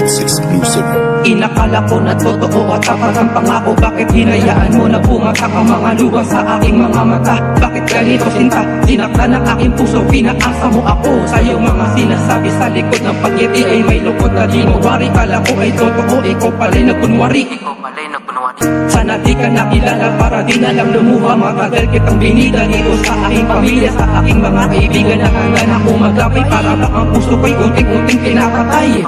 It's exclusive. Inakala ko na totoo at tapat ang pangako. Bakit hinayaan mo na bumagsak ang mga luha sa aking mga mata? Bakit ganito sinta? Sinaktan ang aking puso, pinaasa mo ako. Sa iyong mga sinasabi sa likod ng pagngiti ay may lukot na di mo wari. Kala ko ay totoo, ikaw pala'y nagkunwari. Sana di ka nakilala para di na lang lumuha. Matagal kitang binida dito sa aking pamilya, sa aking mga kaibigan. Nakanggan ako maglapay para bang ang puso ko'y unting-unting pinapatay.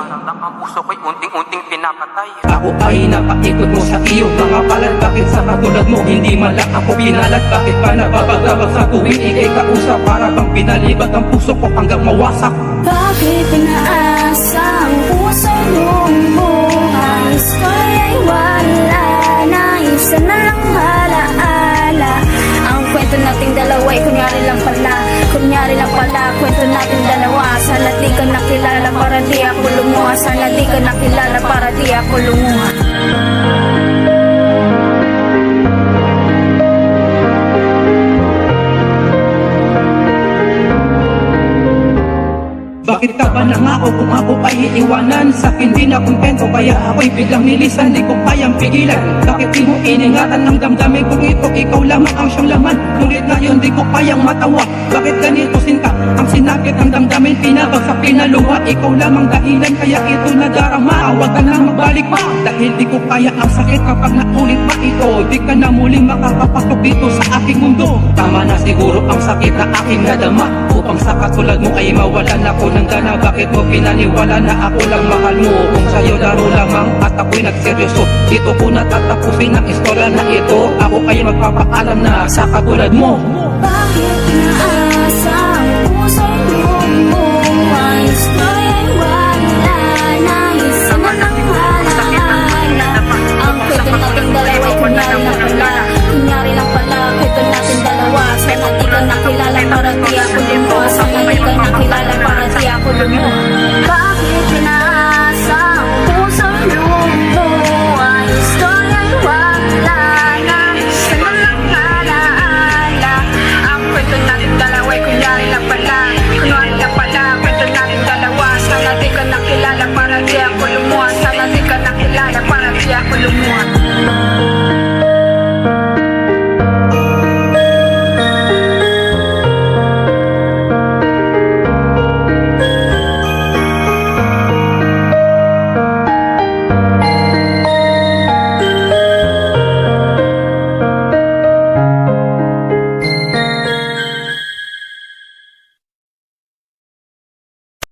Ako ay napaikot mo sa iyong mga palad. Bakit sa katulad mo hindi man lang ako pinalat? Bakit pa nababagabag sa tuwing ikay kausap? Para bang pinalibag ang puso ko hanggang mawasak? Bakit pinaasa ang puso mong bukas? Kaya'y wala na, isa na lang alaala. Ang kwento nating dalawa ay kunyari lang pala. Kunyari lang pala, kwento nating dalawa. Sana di ka nakilala para di ako lumuha. Sana di ka nakilala para di ako lumuha. Bakit ka ba nangako kung ako ay iiwanan? Sa'kin di na kontento kaya ako'y biglang nilisan. Di ko kayang pigilan. Bakit di mo iningatan ng damdamin kung ito ikaw lamang ang siyang laman? Ngunit ngayon di ko kayang matawa. Bakit ganito sinta? Ang sinakit ng damdamin pinabagsak pinaluha. Ikaw lamang dahilan kaya ito nadarama. Huwag ka na magbalik pa dahil di ko kaya ang sakit kapag naulit pa ito. Di ka na muling makakapasok dito sa aking mundo. Tama na siguro ang sakit na aking nadama. Upang sa katulad mo ay mawalan ako ng gana. Bakit mo pinaniwala na ako lang mahal mo? Kung sa'yo laro lamang at ako'y nagseryoso, dito ko natatapusin ang istorya na ito. Ako ay magpapaalam na sa katulad mo. Bakit